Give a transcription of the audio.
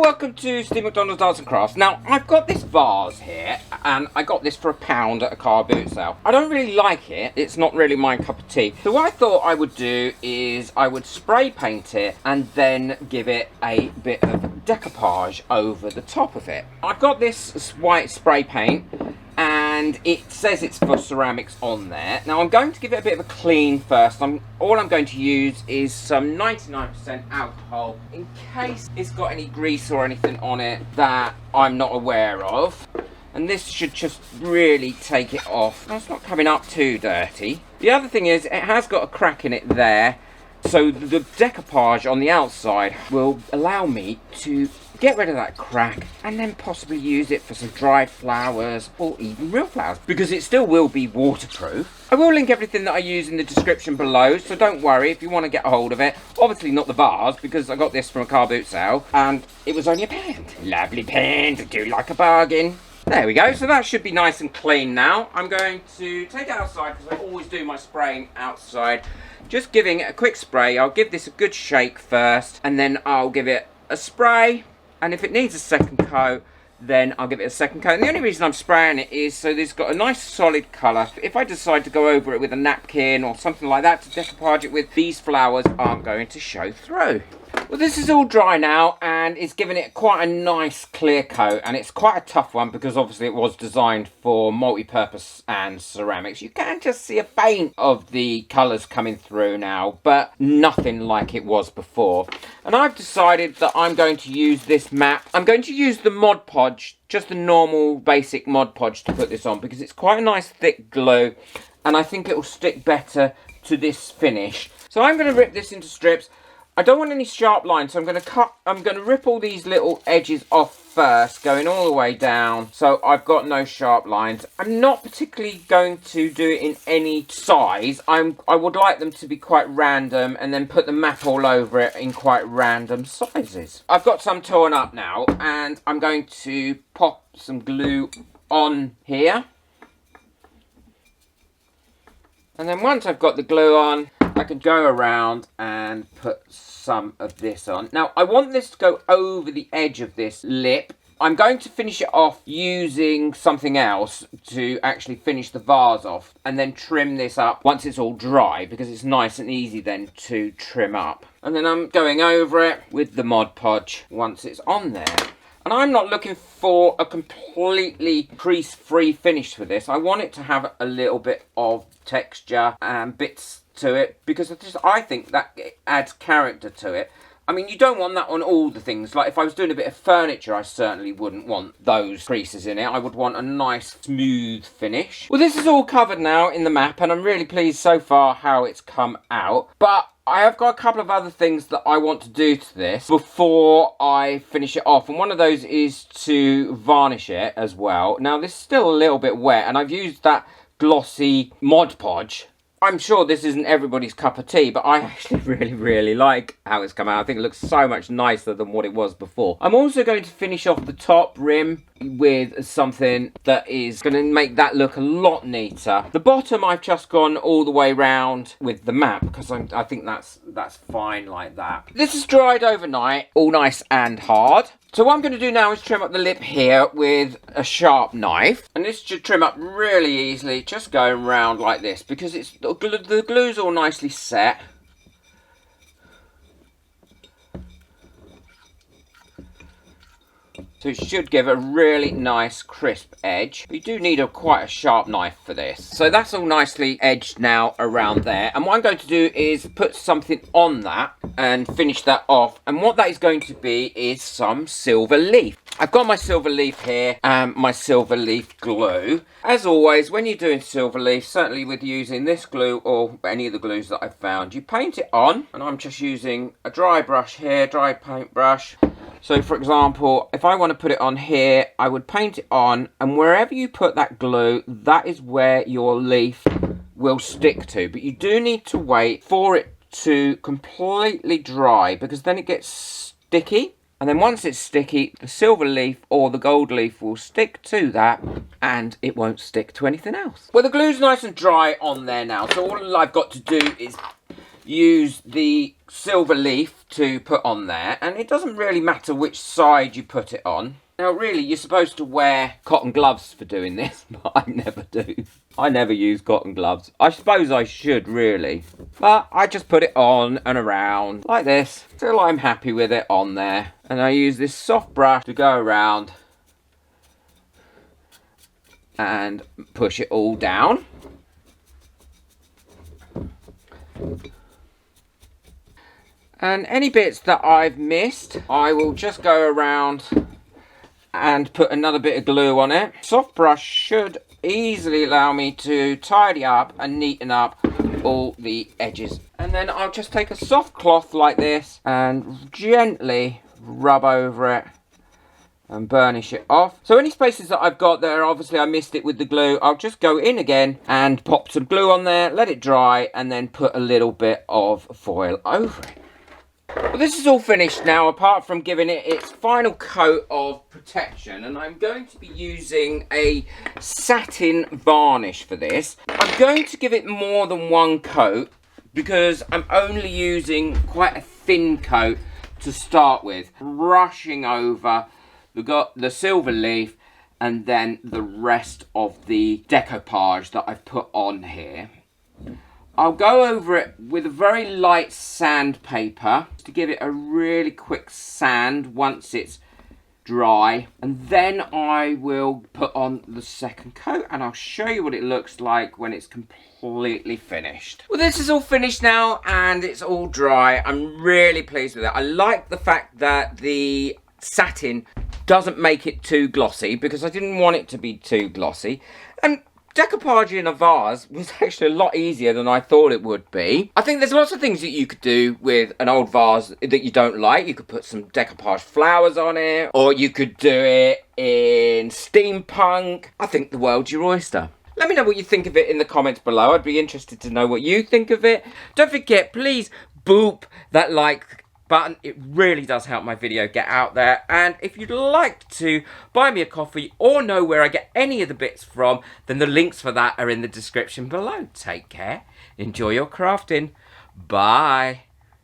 welcome to Steve McDonald's Arts and Crafts. Now, I've got this vase here, and I got this for £1 at a car boot sale. I don't really like it. It's not really my cup of tea. So what I thought I would do is I would spray paint it and then give it a bit of decoupage over the top of it. I've got this white spray paint, and it says it's for ceramics on there. Now I'm going to give it a bit of a clean first. All I'm going to use is some 99% alcohol in case it's got any grease or anything on it that I'm not aware of. And this should just really take it off. Now, it's not coming up too dirty. The other thing is it has got a crack in it there, so the decoupage on the outside will allow me to get rid of that crack and then possibly use it for some dried flowers or even real flowers, because it still will be waterproof. I will link everything that I use in the description below, so don't worry if you want to get a hold of it. Obviously not the vase, because I got this from a car boot sale and it was only £1. Lovely pen, I do like a bargain. There we go, so that should be nice and clean now. I'm going to take it outside because I always do my spraying outside. Just giving it a quick spray. I'll give this a good shake first and then I'll give it a spray. And if it needs a second coat, then I'll give it a second coat. And the only reason I'm spraying it is so it's got a nice solid colour. If I decide to go over it with a napkin or something like that to decoupage it with, these flowers aren't going to show through. Well, this is all dry now and it's given it quite a nice clear coat, and it's quite a tough one because obviously it was designed for multi-purpose and ceramics. You can just see a faint of the colours coming through now, but nothing like it was before. And I've decided that I'm going to use this map. I'm going to use the Mod Podge, just the normal basic Mod Podge, to put this on because it's quite a nice thick glue and I think it will stick better to this finish. So I'm going to rip this into strips. I don't want any sharp lines, so I'm going to rip all these little edges off first, going all the way down, so I've got no sharp lines. I'm not particularly going to do it in any size. I would like them to be quite random and then put the map all over it in quite random sizes. I've got some torn up now, and I'm going to pop some glue on here. And then once I've got the glue on, I can go around and put some of this on. Now, I want this to go over the edge of this lip. I'm going to finish it off using something else to actually finish the vase off and then trim this up once it's all dry, because it's nice and easy then to trim up. And then I'm going over it with the Mod Podge once it's on there. And I'm not looking for a completely crease-free finish for this. I want it to have a little bit of texture and bits to it, because I think that it adds character to it. I mean, you don't want that on all the things. Like if I was doing a bit of furniture, I certainly wouldn't want those creases in it. I would want a nice smooth finish. Well, this is all covered now in the map, and I'm really pleased so far how it's come out. But I have got a couple of other things that I want to do to this before I finish it off. And one of those is to varnish it as well. Now, this is still a little bit wet, and I've used that glossy Mod Podge. I'm sure this isn't everybody's cup of tea, but I actually really like how it's come out. I think it looks so much nicer than what it was before. I'm also going to finish off the top rim with something that is going to make that look a lot neater. The bottom I've just gone all the way round with the map because I think that's fine like that. This is dried overnight, all nice and hard. So what I'm going to do now is trim up the lip here with a sharp knife. And this should trim up really easily, just going round like this, because the glue's all nicely set. So it should give a really nice crisp edge. But you do need quite a sharp knife for this. So that's all nicely edged now around there. And what I'm going to do is put something on that and finish that off. And what that is going to be is some silver leaf. I've got my silver leaf here and my silver leaf glue. As always, when you're doing silver leaf, certainly with using this glue or any of the glues that I've found, you paint it on. And I'm just using a dry brush here, dry paint brush. So for example, if I want to put it on here, I would paint it on, and wherever you put that glue, that is where your leaf will stick to. But you do need to wait for it to completely dry, because then it gets sticky. And then once it's sticky, the silver leaf or the gold leaf will stick to that and it won't stick to anything else. Well, the glue's nice and dry on there now. So all I've got to do is use the silver leaf to put on there, and it doesn't really matter which side you put it on. Now really, you're supposed to wear cotton gloves for doing this, but I never do. I never use cotton gloves. I suppose I should really, but I just put it on and around like this till I'm happy with it on there. And I use this soft brush to go around and push it all down. And any bits that I've missed, I will just go around and put another bit of glue on it. Soft brush should easily allow me to tidy up and neaten up all the edges. And then I'll just take a soft cloth like this and gently rub over it and burnish it off. So any spaces that I've got there, obviously I missed it with the glue, I'll just go in again and pop some glue on there, let it dry, and then put a little bit of foil over it. Well, this is all finished now, apart from giving it its final coat of protection, and I'm going to be using a satin varnish for this. I'm going to give it more than one coat because I'm only using quite a thin coat to start with, brushing over the silver leaf and then the rest of the decoupage that I've put on here. I'll go over it with a very light sandpaper to give it a really quick sand once it's dry, and then I will put on the second coat and I'll show you what it looks like when it's completely finished. Well, this is all finished now and it's all dry. I'm really pleased with it. I like the fact that the satin doesn't make it too glossy because I didn't want it to be too glossy, and decoupage in a vase was actually a lot easier than I thought it would be. I think there's lots of things that you could do with an old vase that you don't like. You could put some decoupage flowers on it, or you could do it in steampunk. I think the world's your oyster. Let me know what you think of it in the comments below. I'd be interested to know what you think of it. Don't forget, please boop that like button. It really does help my video get out there. And if you'd like to buy me a coffee or know where I get any of the bits from, then the links for that are in the description below. Take care, enjoy your crafting, bye.